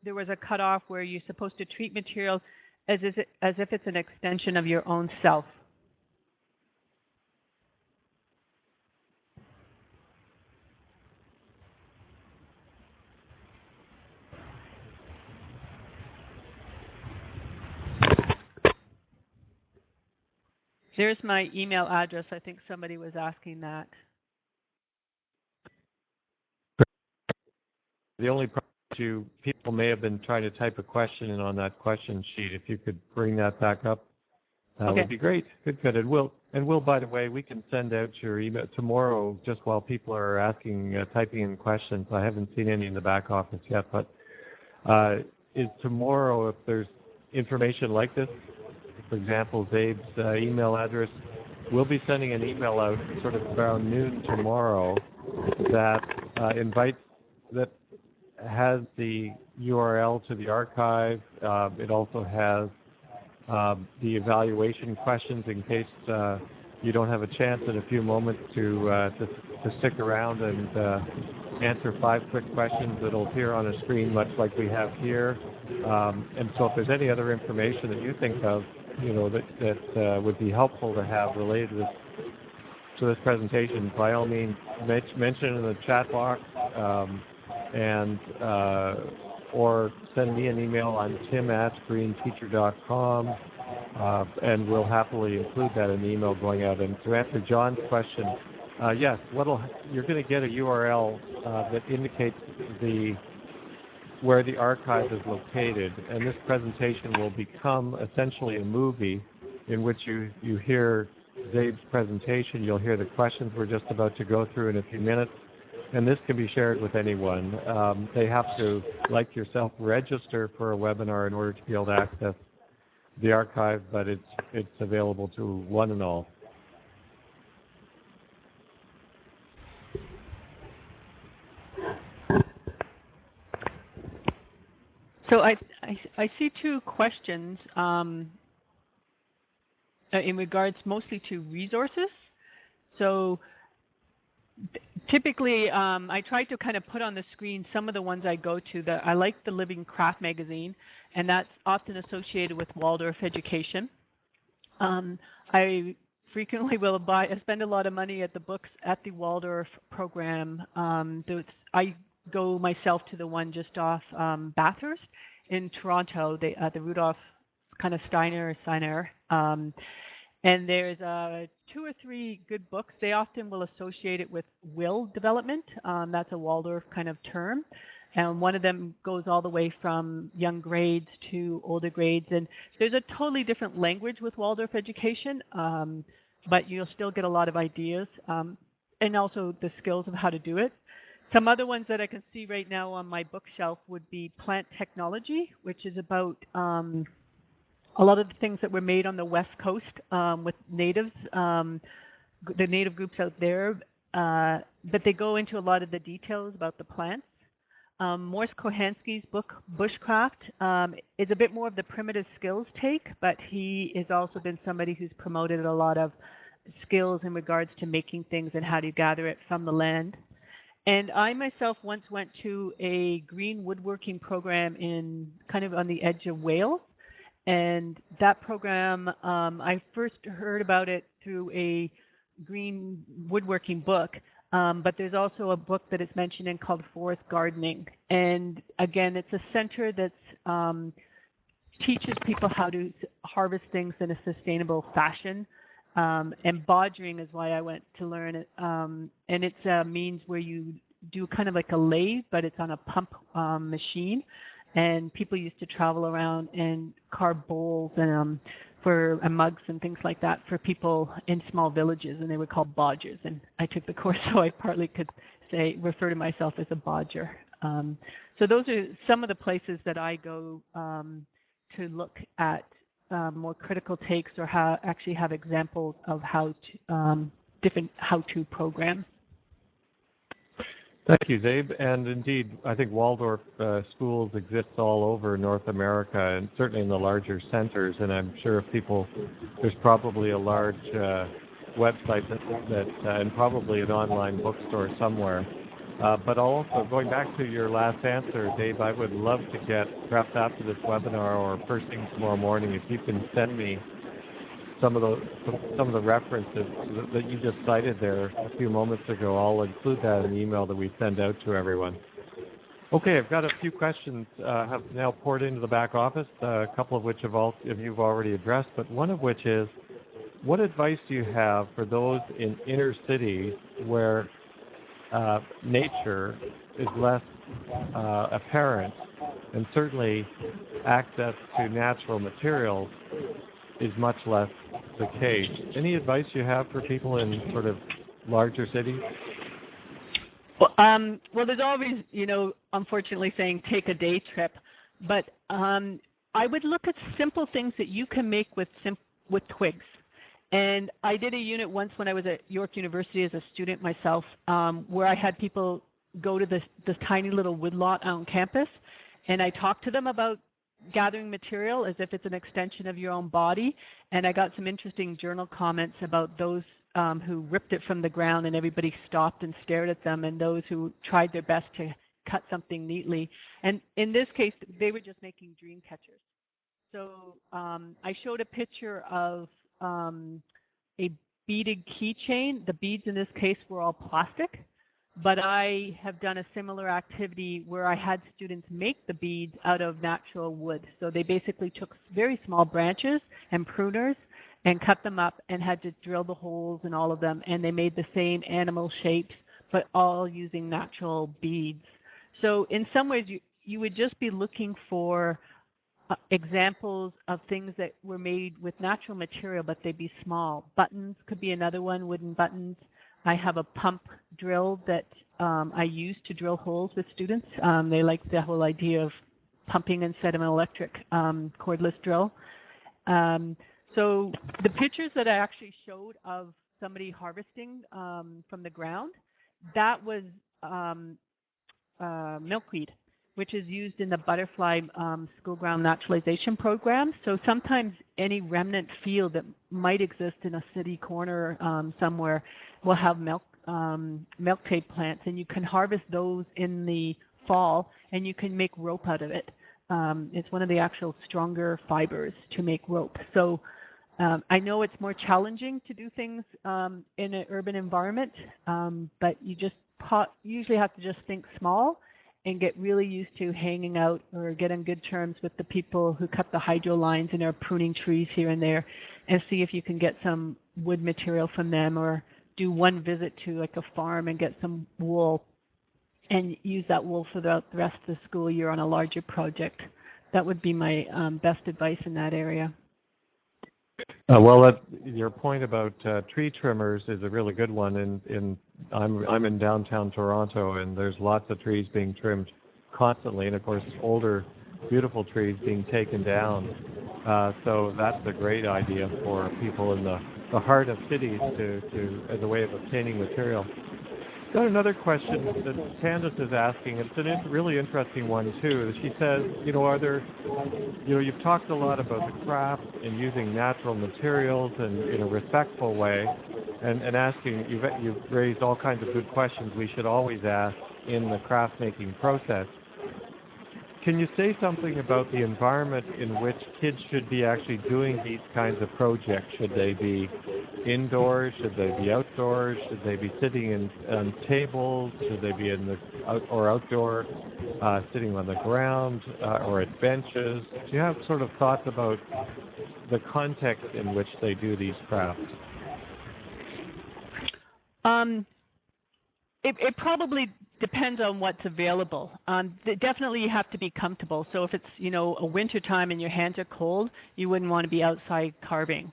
there was a cutoff where you're supposed to treat material as if it's an extension of your own self. There's my email address. I think somebody was asking that. The only problem people may have been trying to type a question in on that question sheet. If you could bring that back up, that would be great. Good. And Will, by the way, we can send out your email tomorrow just while people are typing in questions. I haven't seen any in the back office yet, but is tomorrow, if there's information like this, for example, Zabe's email address, we'll be sending an email out sort of around noon tomorrow that that has the URL to the archive. It also has the evaluation questions in case you don't have a chance in a few moments to stick around and answer 5 quick questions that'll appear on a screen, much like we have here. And so if there's any other information that you think of, that would be helpful to have related to this presentation, by all means, mention it in the chat box, or send me an email on tim@greenteacher.com, and we'll happily include that in the email going out. And to answer John's question, yes, you're going to get a URL that indicates where the archive is located, and this presentation will become essentially a movie in which you hear Zabe's presentation, you'll hear the questions we're just about to go through in a few minutes, and this can be shared with anyone. They have to, like yourself, register for a webinar in order to be able to access the archive, but it's available to one and all. So I see 2 questions in regards mostly to resources. So typically, I try to kind of put on the screen some of the ones I go to. I like the Living Craft magazine, and that's often associated with Waldorf education. I frequently will spend a lot of money at the books at the Waldorf program. I go myself to the one just off Bathurst in Toronto, the Rudolph kind of Steiner. And there's 2 or 3 good books. They often will associate it with will development. That's a Waldorf kind of term. And one of them goes all the way from young grades to older grades. And there's a totally different language with Waldorf education, but you'll still get a lot of ideas and also the skills of how to do it. Some other ones that I can see right now on my bookshelf would be plant technology, which is about a lot of the things that were made on the West Coast with natives, the native groups out there, but they go into a lot of the details about the plants. Morse Kohansky's book, Bushcraft, is a bit more of the primitive skills take, but he has also been somebody who's promoted a lot of skills in regards to making things and how to gather it from the land. And I myself once went to a green woodworking program in kind of on the edge of Wales. And that program, I first heard about it through a green woodworking book. But there's also a book that is mentioned in called Forest Gardening. And again, it's a center that teaches people how to harvest things in a sustainable fashion. And bodgering is why I went to learn it. And it's a means where you do kind of like a lathe, but it's on a pump machine. And people used to travel around and carve bowls and for mugs and things like that for people in small villages, and they were called bodgers. And I took the course, so I partly could refer to myself as a bodger. So those are some of the places that I go to look at more critical takes or actually have examples of how to different how-to programs. Thank you, Zabe. And indeed, I think Waldorf schools exist all over North America and certainly in the larger centers. And I'm sure if there's probably a large website that and probably an online bookstore somewhere. But also, going back to your last answer, Dave, I would love to get, perhaps after this webinar or first thing tomorrow morning, if you can send me some of the references that you just cited there a few moments ago. I'll include that in the email that we send out to everyone. Okay, I've got a few questions have now poured into the back office, a couple of which you've already addressed, but one of which is, what advice do you have for those in inner cities where nature is less apparent and certainly access to natural materials is much less the case? Any advice you have for people in sort of larger cities? Well, there's always, unfortunately saying take a day trip, but I would look at simple things that you can make with twigs. And I did a unit once when I was at York University as a student myself, where I had people go to this tiny little woodlot on campus, and I talked to them about gathering material as if it's an extension of your own body. And I got some interesting journal comments about those who ripped it from the ground and everybody stopped and stared at them, and those who tried their best to cut something neatly. And in this case, they were just making dream catchers. So I showed a picture of a beaded keychain. The beads in this case were all plastic. But I have done a similar activity where I had students make the beads out of natural wood. So they basically took very small branches and pruners and cut them up and had to drill the holes in all of them. And they made the same animal shapes, but all using natural beads. So in some ways, you would just be looking for examples of things that were made with natural material, but they'd be small. Buttons could be another one, wooden buttons. I have a pump drill that I use to drill holes with students. They like the whole idea of pumping instead of an electric cordless drill. So the pictures that I actually showed of somebody harvesting from the ground, that was milkweed, which is used in the butterfly school ground naturalization program. So sometimes any remnant field that might exist in a city corner somewhere will have milkweed plants, and you can harvest those in the fall, and you can make rope out of it. It's one of the actual stronger fibers to make rope. So I know it's more challenging to do things in an urban environment, but you just usually have to just think small and get really used to hanging out or get on good terms with the people who cut the hydro lines and are pruning trees here and there. and see if you can get some wood material from them, or do one visit to like a farm and get some wool and use that wool for the rest of the school year on a larger project. That would be my best advice in that area. Your point about tree trimmers is a really good one. I'm in downtown Toronto, and there's lots of trees being trimmed constantly, and of course, older, beautiful trees being taken down. So that's a great idea for people in the heart of cities to as a way of obtaining material. Got another question that Candace is asking. It's a really interesting one too. She says, you've talked a lot about the craft and using natural materials and in a respectful way, and asking. You've raised all kinds of good questions we should always ask in the craft making process. Can you say something about the environment in which kids should be actually doing these kinds of projects? Should they be indoors? Should they be outdoors? Should they be sitting on tables? Should they be outdoor, sitting on the ground or at benches? Do you have sort of thoughts about the context in which they do these crafts? It probably depends on what's available. Definitely you have to be comfortable. So if it's, a winter time and your hands are cold, you wouldn't want to be outside carving.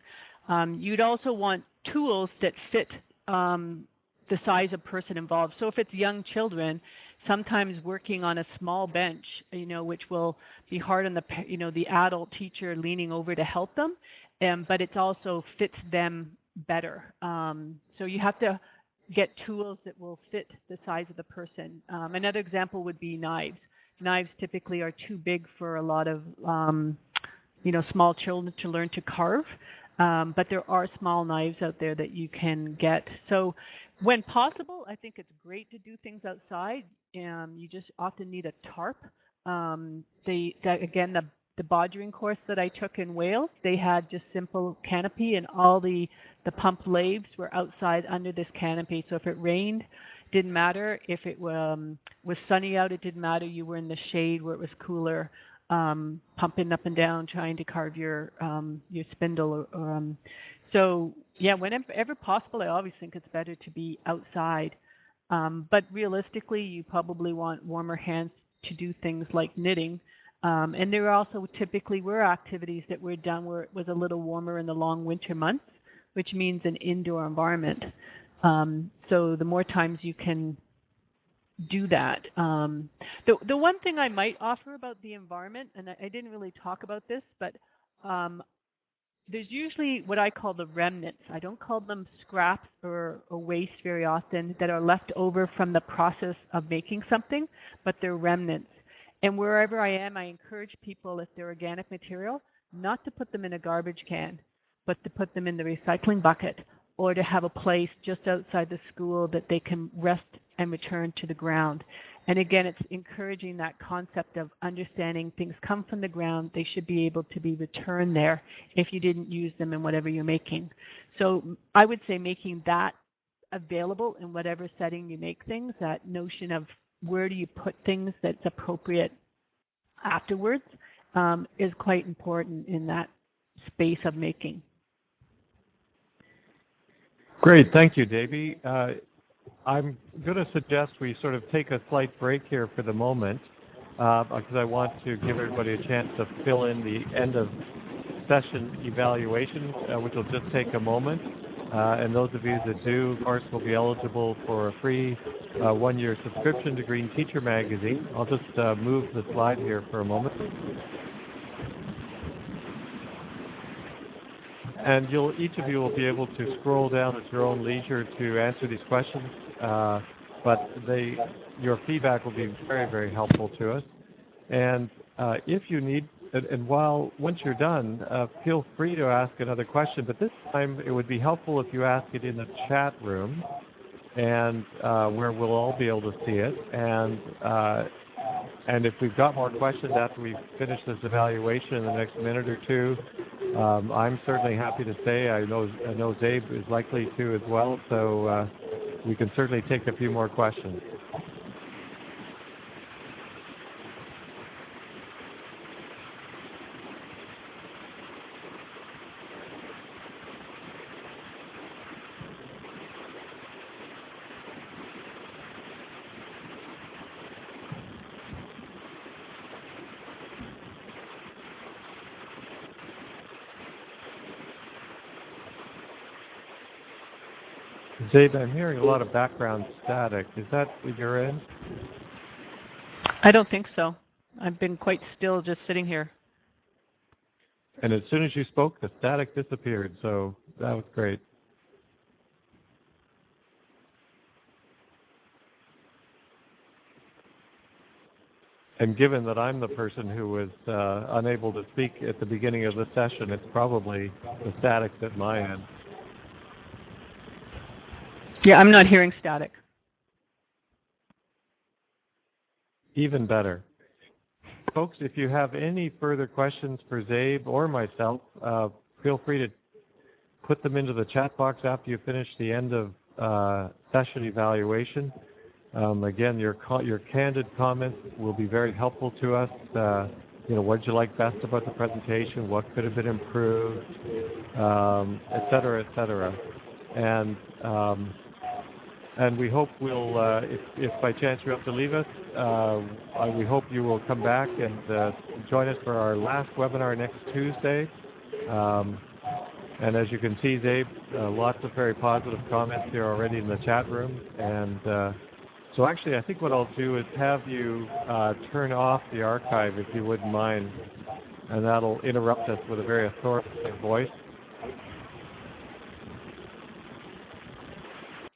You'd also want tools that fit the size of person involved. So if it's young children, sometimes working on a small bench, which will be hard on the adult teacher leaning over to help them, but it also fits them better. So you have to get tools that will fit the size of the person. Another example would be knives. Knives typically are too big for a lot of, small children to learn to carve, but there are small knives out there that you can get. So when possible, I think it's great to do things outside. You just often need a tarp. The bodgering course that I took in Wales, they had just simple canopy, and all the pump lathes were outside under this canopy. So if it rained, it didn't matter. If it was sunny out, it didn't matter. You were in the shade where it was cooler, pumping up and down, trying to carve your spindle. Whenever possible, I always think it's better to be outside. But realistically, you probably want warmer hands to do things like knitting. And there also typically were activities that were done where it was a little warmer in the long winter months, which means an indoor environment. So the more times you can do that. The one thing I might offer about the environment, and I didn't really talk about this, but there's usually what I call the remnants. I don't call them scraps or waste very often that are left over from the process of making something, but they're remnants. And wherever I am, I encourage people, if they're organic material, not to put them in a garbage can, but to put them in the recycling bucket, or to have a place just outside the school that they can rest and return to the ground. And again, it's encouraging that concept of understanding things come from the ground. They should be able to be returned there if you didn't use them in whatever you're making. So I would say making that available in whatever setting you make things, that notion of where do you put things that's appropriate afterwards, is quite important in that space of making. Great, thank you, Davey. I'm going to suggest we sort of take a slight break here for the moment, because I want to give everybody a chance to fill in the end of session evaluation, which will just take a moment. And those of you that do, of course, will be eligible for a free one-year subscription to Green Teacher Magazine. I'll just move the slide here for a moment. And each of you will be able to scroll down at your own leisure to answer these questions. But your feedback will be very, very helpful to us. And if you need, once you're done, feel free to ask another question. But this time, it would be helpful if you ask it in the chat room, and where we'll all be able to see it. And if we've got more questions after we finish this evaluation in the next minute or two, I'm certainly happy to say, I know Zabe is likely to as well, so we can certainly take a few more questions. Zabe, I'm hearing a lot of background static. Is that at your end? I don't think so. I've been quite still just sitting here. And as soon as you spoke, the static disappeared, so that was great. And given that I'm the person who was unable to speak at the beginning of the session, it's probably the static at my end. Yeah, I'm not hearing static. Even better. Folks, if you have any further questions for Zabe or myself, feel free to put them into the chat box after you finish the end of session evaluation. Again, your candid comments will be very helpful to us. What did you like best about the presentation? What could have been improved? Et cetera, et cetera. And we hope we'll, if by chance you have to leave us, we hope you will come back and join us for our last webinar next Tuesday. And as you can see, Zabe, lots of very positive comments here already in the chat room. And so actually, I think what I'll do is have you turn off the archive, if you wouldn't mind, and that'll interrupt us with a very authoritative voice.